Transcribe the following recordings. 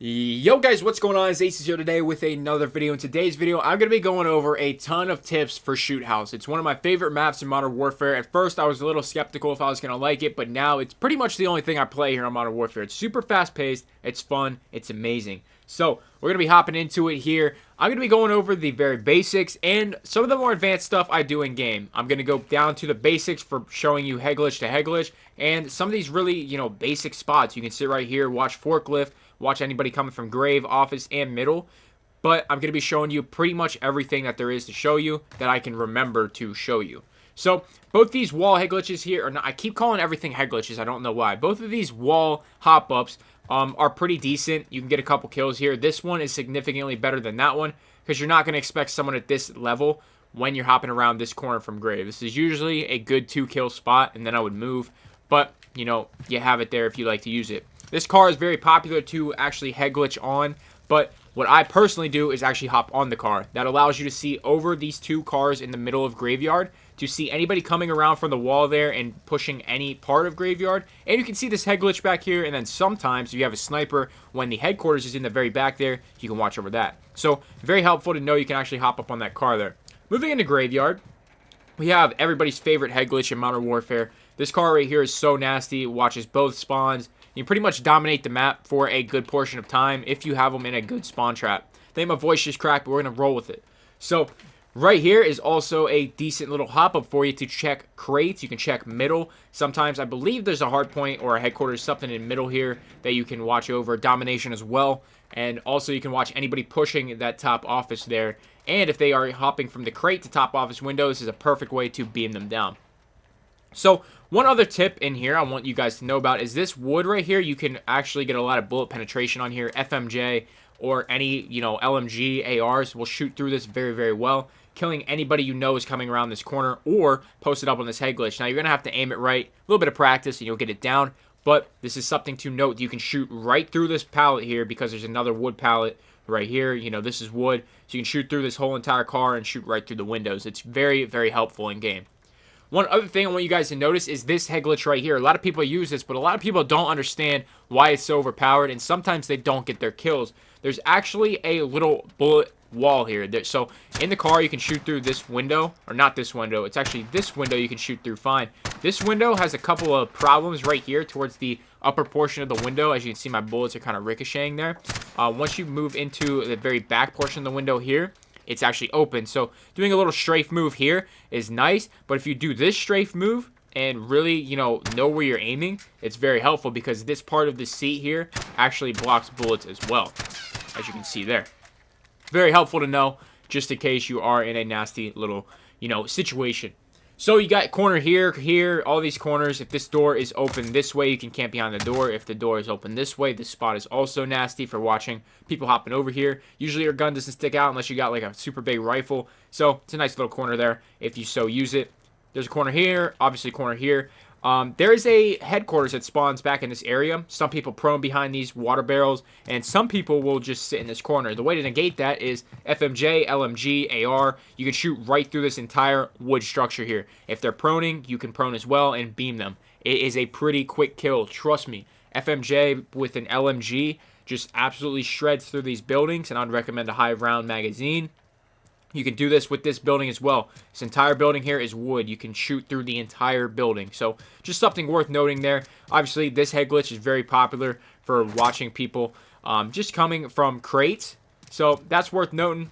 Yo guys, what's going on? It's Acez here today with another video. In today's video, I'm going to be going over a ton of tips for Shoot House. It's one of my favorite maps in Modern Warfare. At first, I was a little skeptical if I was going to like it, but now it's pretty much the only thing I play here on Modern Warfare. It's super fast-paced, it's fun, it's amazing. So, we're going to be hopping into it here. I'm going to be going over the very basics and some of the more advanced stuff I do in-game. I'm going to go down to the basics for showing you head glitch to head glitch, and some of these really, basic spots. You can sit right here, watch forklift, watch anybody coming from grave, office, and middle. But I'm going to be showing you pretty much everything that there is to show you that I can remember to show you. So, both these wall head glitches here, or not, I keep calling everything head glitches, I don't know why. Both of these wall hop-ups are pretty decent. You can get a couple kills here. This one is significantly better than that one, because you're not going to expect someone at this level when you're hopping around this corner from grave. This is usually a good 2-kill spot, and then I would move. But, you have it there if you like to use it. This car is very popular to actually head glitch on, but what I personally do is actually hop on the car. That allows you to see over these two cars in the middle of graveyard, to see anybody coming around from the wall there and pushing any part of graveyard. And you can see this head glitch back here, and then sometimes if you have a sniper, when the headquarters is in the very back there, you can watch over that. So, very helpful to know you can actually hop up on that car there. Moving into graveyard, we have everybody's favorite head glitch in Modern Warfare. This car right here is so nasty. It watches both spawns. You pretty much dominate the map for a good portion of time if you have them in a good spawn trap. I think my voice just cracked, but we're going to roll with it. So, right here is also a decent little hop-up for you to check crates. You can check middle. Sometimes I believe there's a hard point or a headquarters, something in middle here that you can watch over. Domination as well. And also you can watch anybody pushing that top office there. And if they are hopping from the crate to top office window, this is a perfect way to beam them down. So, one other tip in here I want you guys to know about is this wood right here. You can actually get a lot of bullet penetration on here. FMJ or any, LMG, ARs will shoot through this very, very well, killing anybody you know is coming around this corner or posted up on this head glitch. Now, you're going to have to aim it right, a little bit of practice, and you'll get it down, but this is something to note. You can shoot right through this pallet here because there's another wood pallet right here. This is wood, so you can shoot through this whole entire car and shoot right through the windows. It's very, very helpful in game. One other thing I want you guys to notice is this head glitch right here. A lot of people use this, but a lot of people don't understand why it's so overpowered, and sometimes they don't get their kills. There's actually a little bullet wall here. So in the car, you can shoot through this window, or not this window. It's actually this window you can shoot through fine. This window has a couple of problems right here towards the upper portion of the window. As you can see, my bullets are kind of ricocheting there. Once you move into the very back portion of the window here, it's actually open. So doing a little strafe move here is nice, but if you do this strafe move and really, know where you're aiming, it's very helpful because this part of the seat here actually blocks bullets as well, as you can see there. Very helpful to know just in case you are in a nasty little, situation. So you got corner here, all these corners. If this door is open this way, you can camp behind the door. If the door is open this way, this spot is also nasty for watching people hopping over here. Usually your gun doesn't stick out unless you got like a super big rifle. So it's a nice little corner there if you so use it. There's a corner here, obviously a corner here. There is a headquarters that spawns back in this area. Some people prone behind these water barrels, and some people will just sit in this corner. The way to negate that is FMJ, LMG, AR. You can shoot right through this entire wood structure here. If they're proning, you can prone as well and beam them. It is a pretty quick kill, trust me. FMJ with an LMG just absolutely shreds through these buildings, and I'd recommend a high round magazine. You can do this with this building as well. This entire building here is wood. You can shoot through the entire building. So just something worth noting there. Obviously, this head glitch is very popular for watching people just coming from crates. So that's worth noting.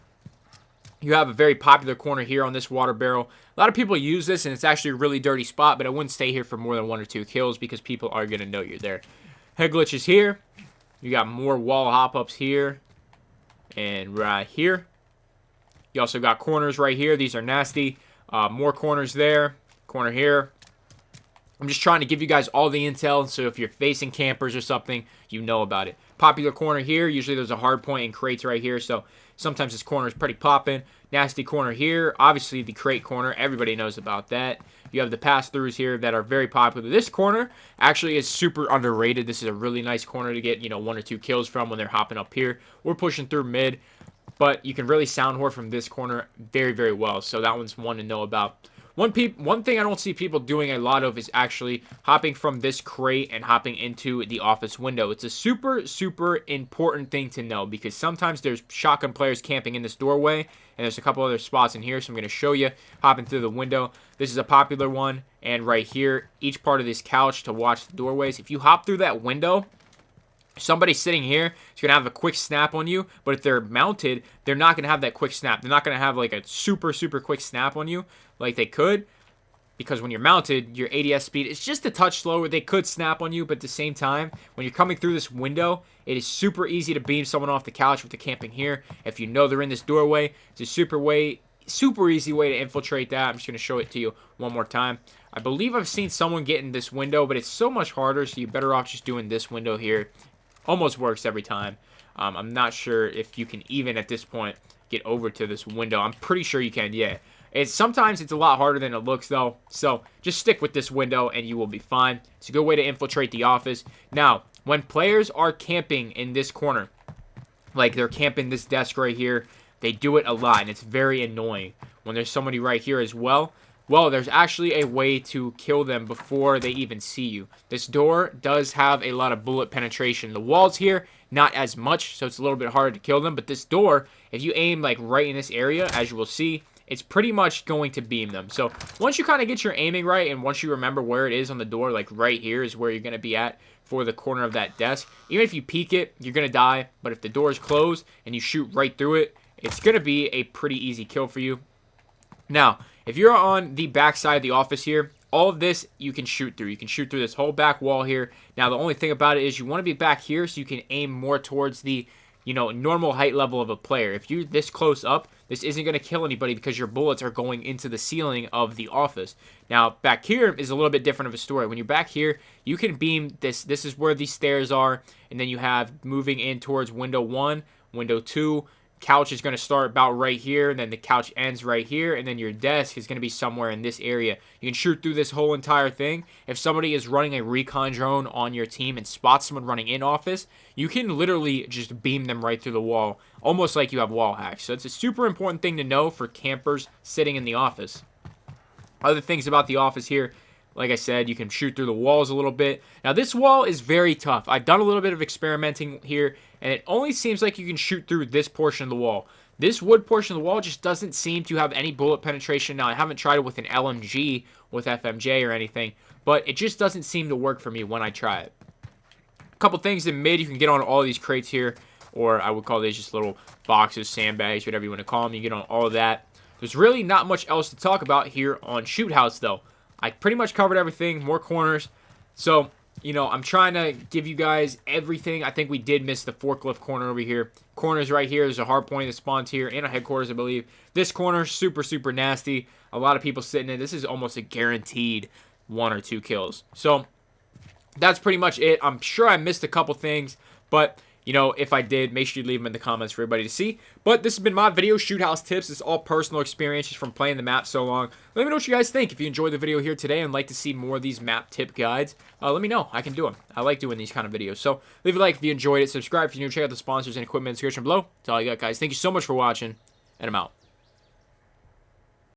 You have a very popular corner here on this water barrel. A lot of people use this, and it's actually a really dirty spot, but I wouldn't stay here for more than 1 or 2 kills because people are going to know you're there. Head glitch is here. You got more wall hop-ups here and right here. You also got corners right here. These are nasty. More corners there. Corner here. I'm just trying to give you guys all the intel, so if you're facing campers or something, you know about it. Popular corner here. Usually there's a hard point in crates right here, so sometimes this corner is pretty popping. Nasty corner here. Obviously the crate corner. Everybody knows about that. You have the pass-throughs here that are very popular. This corner actually is super underrated. This is a really nice corner to get, 1 or 2 kills from when they're hopping up here. We're pushing through mid. But you can really sound whore from this corner very, very well. So that one's one to know about. One thing I don't see people doing a lot of is actually hopping from this crate and hopping into the office window. It's a super, super important thing to know because sometimes there's shotgun players camping in this doorway, and there's a couple other spots in here, so I'm going to show you hopping through the window. This is a popular one, and right here, each part of this couch to watch the doorways. If you hop through that window, somebody sitting here is going to have a quick snap on you, but if they're mounted, they're not going to have that quick snap. They're not going to have like a super, super quick snap on you like they could, because when you're mounted, your ADS speed is just a touch slower. They could snap on you, but at the same time, when you're coming through this window, it is super easy to beam someone off the couch with the camping here. If you know they're in this doorway, it's a super easy way to infiltrate that. I'm just going to show it to you one more time. I believe I've seen someone get in this window, but it's so much harder, so you're better off just doing this window here. Almost works every time. I'm not sure if you can even at this point get over to this window. I'm pretty sure you can, yeah. Sometimes it's a lot harder than it looks though. So just stick with this window and you will be fine. It's a good way to infiltrate the office. Now, when players are camping in this corner, like they're camping this desk right here, they do it a lot and it's very annoying. When there's somebody right here as well, there's actually a way to kill them before they even see you. This door does have a lot of bullet penetration. The walls here, not as much, so it's a little bit harder to kill them. But this door, if you aim like right in this area, as you will see, it's pretty much going to beam them. So once you kind of get your aiming right, and once you remember where it is on the door, like right here is where you're going to be at for the corner of that desk. Even if you peek it, you're going to die. But if the door is closed and you shoot right through it, it's going to be a pretty easy kill for you. Now, if you're on the back side of the office here, all of this you can shoot through. You can shoot through this whole back wall here. Now, the only thing about it is you want to be back here so you can aim more towards the, normal height level of a player. If you're this close up, this isn't going to kill anybody because your bullets are going into the ceiling of the office. Now, back here is a little bit different of a story. When you're back here, you can beam this. This is where these stairs are, and then you have moving in towards window 1, window 2, couch is going to start about right here, and then the couch ends right here, and then your desk is going to be somewhere in this area. You can shoot through this whole entire thing. If somebody is running a recon drone on your team and spots someone running in office, you can literally just beam them right through the wall, almost like you have wall hacks. So it's a super important thing to know for campers sitting in the office. Other things about the office here, like I said, you can shoot through the walls a little bit. Now, this wall is very tough. I've done a little bit of experimenting here, and it only seems like you can shoot through this portion of the wall. This wood portion of the wall just doesn't seem to have any bullet penetration. Now, I haven't tried it with an LMG, with FMJ or anything, but it just doesn't seem to work for me when I try it. A couple things in mid, you can get on all these crates here, or I would call these just little boxes, sandbags, whatever you want to call them. You get on all of that. There's really not much else to talk about here on Shoot House, though. I pretty much covered everything, more corners. So, I'm trying to give you guys everything. I think we did miss the forklift corner over here. Corners right here. There's a hard point that spawns here and a headquarters, I believe. This corner, super, super nasty. A lot of people sitting in. This is almost a guaranteed 1 or 2 kills. So, that's pretty much it. I'm sure I missed a couple things, but if I did, make sure you leave them in the comments for everybody to see. But this has been my video, Shoot House Tips. It's all personal experiences from playing the map so long. Let me know what you guys think. If you enjoyed the video here today and like to see more of these map tip guides, let me know. I can do them. I like doing these kind of videos. So leave a like if you enjoyed it. Subscribe if you're new. Check out the sponsors and equipment in the description below. That's all I got, guys. Thank you so much for watching, and I'm out.